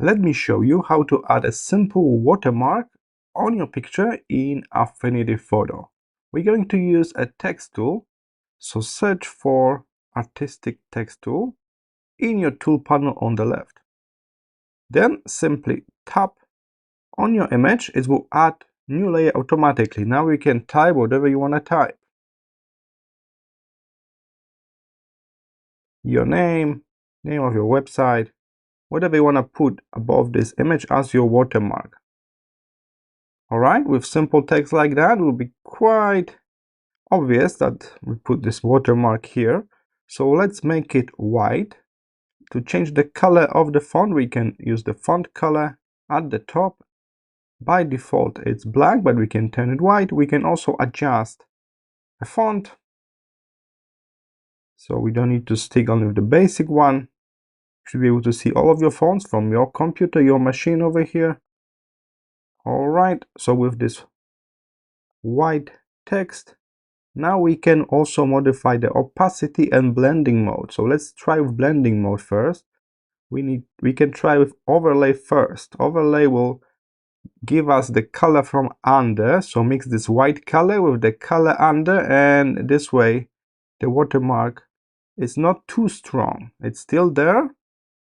Let me show you how to add a simple watermark on your picture in Affinity Photo. We're going to use a text tool, so search for Artistic Text Tool in your tool panel on the left. Then simply tap on your image. It will add new layer automatically. Now you can type whatever you want to type. Your name of your website, whatever you want to put above this image as your watermark. Alright, with simple text like that, it will be quite obvious that we put this watermark here. So let's make it white. To change the color of the font, we can use the font color at the top. By default, it's black, but we can turn it white. We can also adjust the font, so we don't need to stick on with the basic one. You should be able to see all of your fonts from your computer, your machine over here. Alright, so with this white text, now we can also modify the opacity and blending mode. So let's try with blending mode first. We can try with overlay first. Overlay will give us the color from under, so mix this white color with the color under, and this way the watermark is not too strong. It's still there.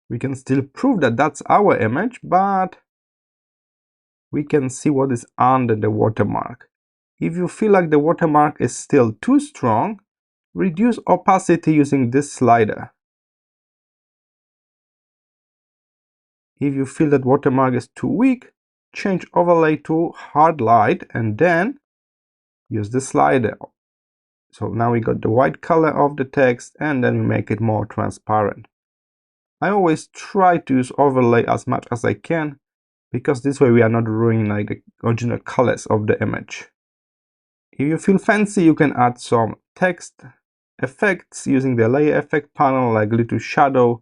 We can still prove that that's our image, but we can see what is under the watermark. If you feel like the watermark is still too strong, reduce opacity using this slider. If you feel that watermark is too weak, change overlay to hard light and then use the slider. So now we got the white color of the text, and then we make it more transparent. I always try to use overlay as much as I can, because this way we are not ruining like the original colors of the image. If you feel fancy, you can add some text effects using the layer effect panel, like little shadow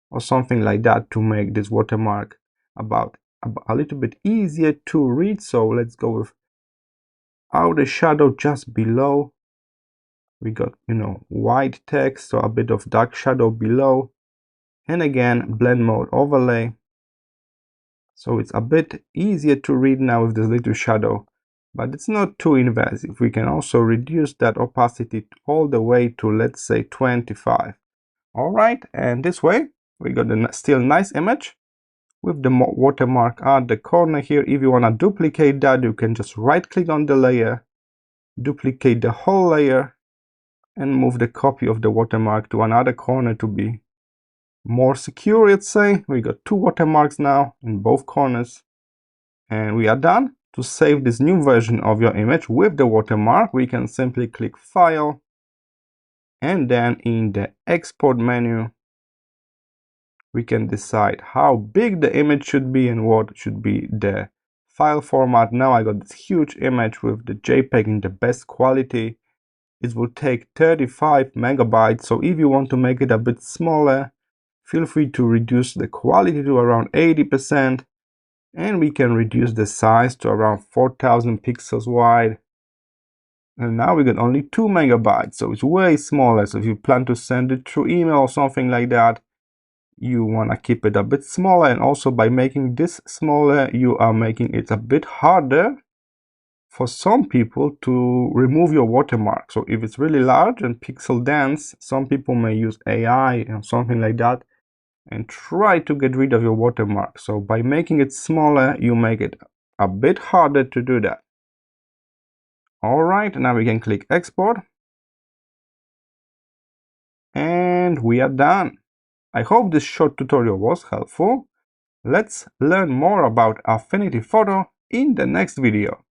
or something like that, to make this watermark about a little bit easier to read. So let's go with outer shadow just below. We got, white text, so a bit of dark shadow below, and again blend mode overlay, so it's a bit easier to read now with this little shadow, but it's not too invasive. We can also reduce that opacity all the way to, let's say, 25. All right, and this way we got a still nice image with the watermark at the corner here. If you want to duplicate that, you can just right click on the layer, duplicate the whole layer, and move the copy of the watermark to another corner to be more secure. Let's say we got two watermarks now in both corners, and we are done. To save this new version of your image with the watermark, we can simply click File, and then in the Export menu we can decide how big the image should be and what should be the file format. Now I got this huge image with the JPEG in the best quality. It will take 35 megabytes, so if you want to make it a bit smaller, feel free to reduce the quality to around 80%, and we can reduce the size to around 4000 pixels wide. And now we got only 2 megabytes, so it's way smaller. So if you plan to send it through email or something like that, you want to keep it a bit smaller. And also, by making this smaller, you are making it a bit harder for some people to remove your watermark. So if it's really large and pixel dense, some people may use AI or something like that and try to get rid of your watermark. So by making it smaller, you make it a bit harder to do that. All right, now we can click Export, and we are done. I hope this short tutorial was helpful. Let's learn more about Affinity Photo in the next video.